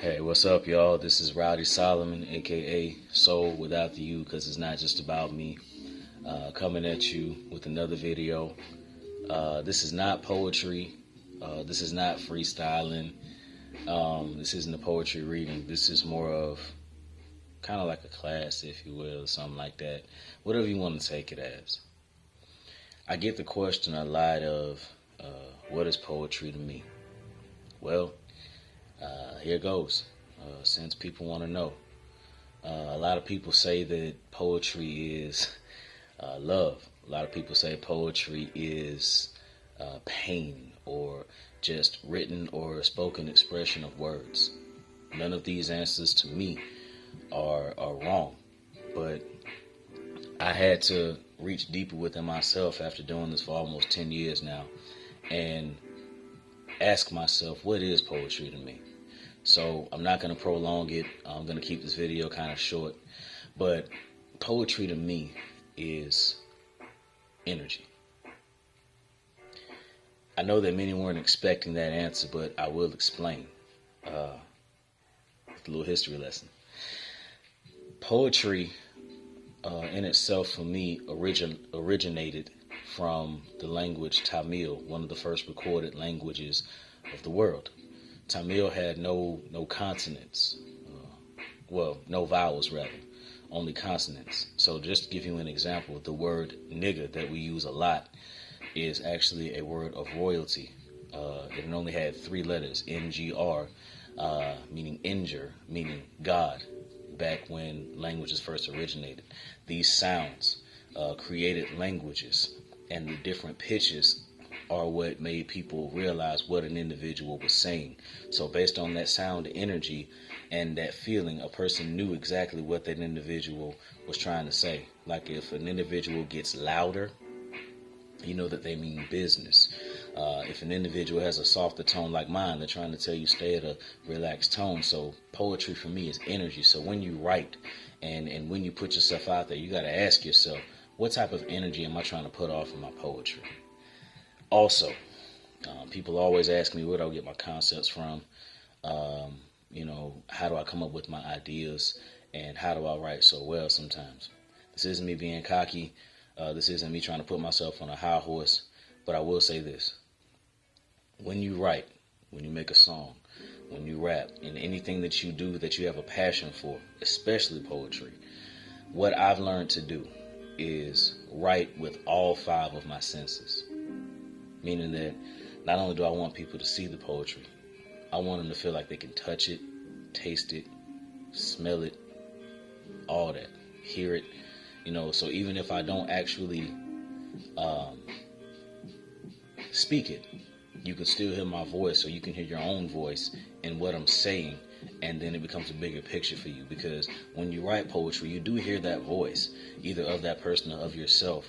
Hey, what's up, y'all? This is Rowdy Solomon, aka Soul Without the U, because it's not just about me. Coming at you with another video. This is not poetry. This is not freestyling. This isn't a poetry reading. This is more of kind of like a class, if you will, something like that. Whatever you want to take it as. I get the question a lot of, what is poetry to me? Well, here goes, since people want to know. A lot of people say that poetry is love. A lot of people say poetry is pain or just written or spoken expression of words. None of these answers to me are wrong, but I had to reach deeper within myself after doing this for almost 10 years now and ask myself, what is poetry to me? So I'm not going to prolong it. I'm going to keep this video kind of short. But poetry to me is energy. I know that many weren't expecting that answer, but I will explain. A little history lesson. Poetry in itself for me originated from the language Tamil, one of the first recorded languages of the world. Tamil had no consonants, no vowels rather, only consonants. So just to give you an example, the word nigger that we use a lot is actually a word of royalty. It only had 3 letters, NGR, meaning injure, meaning God, back when languages first originated. These sounds created languages, and the different pitches are what made people realize what an individual was saying. So based on that sound energy and that feeling, a person knew exactly what that individual was trying to say. Like if an individual gets louder, you know that they mean business. If an individual has a softer tone like mine, they're trying to tell you stay at a relaxed tone. So poetry for me is energy. So when you write and when you put yourself out there, you got to ask yourself, what type of energy am I trying to put off in my poetry? Also, people always ask me where do I get my concepts from? How do I come up with my ideas? And how do I write so well sometimes? This isn't me being cocky. This isn't me trying to put myself on a high horse. But I will say this. When you write, when you make a song, when you rap, in anything that you do that you have a passion for, especially poetry, what I've learned to do is write with all 5 of my senses. Meaning that not only do I want people to see the poetry, I want them to feel like they can touch it, taste it, smell it, all that, hear it. So even if I don't actually speak it, you can still hear my voice, or you can hear your own voice in what I'm saying, and then it becomes a bigger picture for you. Because when you write poetry, you do hear that voice, either of that person or of yourself.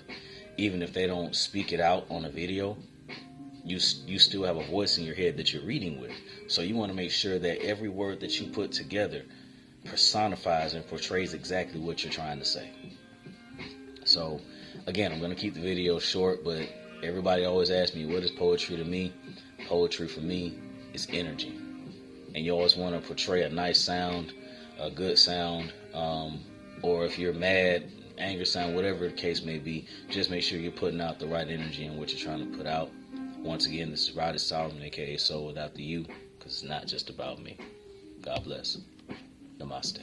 Even if they don't speak it out on a video, you still have a voice in your head that you're reading with. So you want to make sure that every word that you put together personifies and portrays exactly what you're trying to say. So again, I'm going to keep the video short, but everybody always asks me, what is poetry to me? Poetry for me is energy. And you always want to portray a nice sound, a good sound, or if you're mad, anger sound, whatever the case may be, just make sure you're putting out the right energy in what you're trying to put out. Once again, this is Rowdy Solomon, aka Soul Without the U, because it's not just about me. God bless. Namaste.